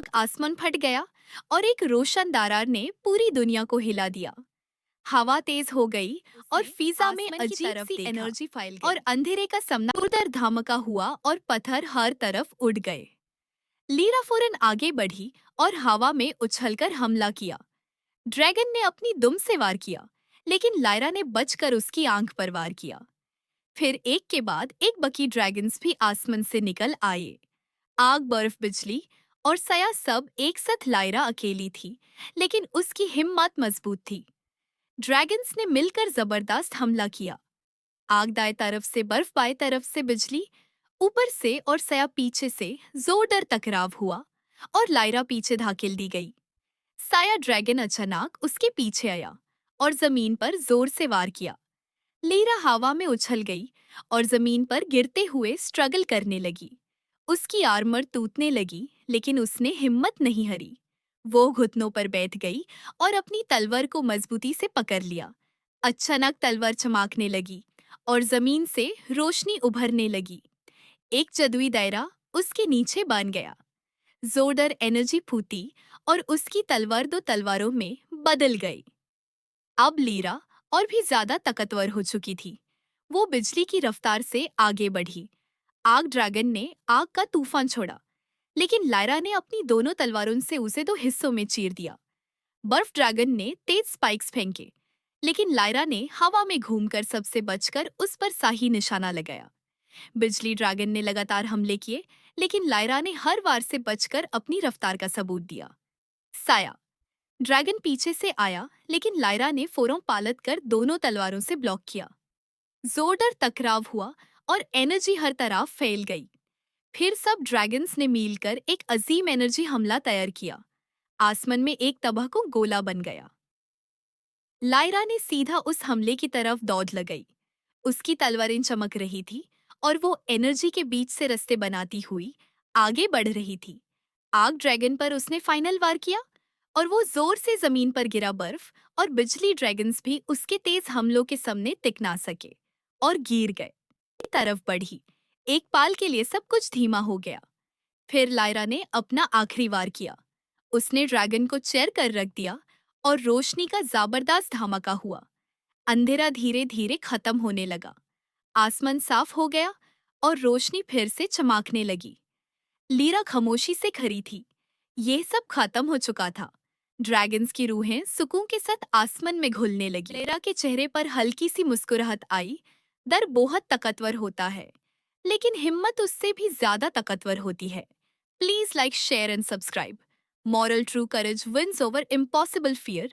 अचानक आसमान फट गया और एक रोशन दरार ने पूरी दुनिया को हिला दिया। हवा तेज हो गई और उसे फिजा में आसमान की अजीब तरफ सी देखा एनर्जी फैल गई और और अंधेरे का सामना उधर धमाका हुआ और पत्थर हर तरफ उड़ गए। लीरा फौरन आगे बढ़ी और हवा में उछलकर हमला किया। ड्रैगन ने अपनी दुम से वार किया, लेकिन लायरा ने बचकर उसकी आंख पर वार किया। फिर एक के बाद एक बकी ड्रैगन्स भी आसमान से निकल आए। आग, बर्फ, बिजली और सया सब एक साथ। लायरा अकेली थी, लेकिन उसकी हिम्मत मजबूत थी। ड्रैगन्स ने मिलकर जबरदस्त हमला किया। आग दाएं तरफ से, बर्फ बाएं तरफ से, बिजली ऊपर से और सया पीछे से। जोरदार टकराव हुआ और लायरा पीछे धकेल दी गई। साया ड्रैगन अचानक उसके पीछे आया और जमीन पर जोर से वार किया। लीरा हवा में उछल गई और जमीन पर गिरते हुए स्ट्रगल करने लगी। उसकी आर्मर टूटने लगी, लेकिन उसने हिम्मत नहीं हारी। वो घुटनों पर बैठ गई और अपनी तलवार को मजबूती से पकड़ लिया। अचानक तलवार चमकने लगी और जमीन से रोशनी उभरने लगी। एक जादुई दायरा उसके नीचे बन गया। जोरदार एनर्जी फूटी और उसकी तलवार दो तलवारों में बदल गई। अब लीरा और भी ज्यादा ताकतवर हो चुकी थी। वो बिजली की रफ्तार से आगे बढ़ी। आग ड्रैगन ने आग का तूफान छोड़ा, लेकिन लायरा ने अपनी दोनों तलवारों से उसे दो हिस्सों में चीर दिया। बर्फ ड्रैगन ने तेज स्पाइक्स फेंके, लेकिन लायरा ने हवा में घूमकर सबसे बचकर उस पर सही निशाना लगाया। बिजली ड्रैगन ने लगातार हमले किए, लेकिन लायरा ने हर वार से बचकर अपनी रफ्तार का सबूत दिया। साया ड्रैगन पीछे से आया, लेकिन लायरा ने फौरन पालत कर दोनों तलवारों से ब्लॉक किया। जोरदार टकराव हुआ और एनर्जी हर तरफ फैल गई। फिर सब ड्रैगन्स ने मिलकर एक अजीम एनर्जी हमला तैयार किया। आसमान में एक तबाह गोला बन गया। लायरा ने सीधा उस हमले की तरफ दौड़ लगाई। उसकी तलवारें चमक रही थी और वो एनर्जी के बीच से रास्ते बनाती हुई आगे बढ़ रही थी। आग ड्रैगन पर उसने फाइनल वार किया और वो जोर से जमीन पर गिरा। बर्फ और बिजली ड्रैगन्स भी उसके तेज हमलों के सामने टिक ना सके और गिर गए। तरफ बढ़ी। एक पाल के लिए सब कुछ धीमा हो गया। फिर लायरा ने अपना आखिरी वार किया। उसने ड्रैगन को चेयर कर रख दिया और रोशनी का जबरदस्त धमाका हुआ। अंधेरा धीरे धीरे खत्म होने लगा। आसमान साफ हो गया और रोशनी फिर से चमकने लगी। लीरा खामोशी से खड़ी थी। ये सब खत्म हो चुका था। ड्रैगन्स की रूहें सुकून के साथ आसमान में घुलने लगी। लीरा के चेहरे पर हल्की सी मुस्कुराहट आई। डर बहुत ताकतवर होता है, लेकिन हिम्मत उससे भी ज्यादा ताकतवर होती है। Please like, share and subscribe. Moral true courage wins over impossible fear.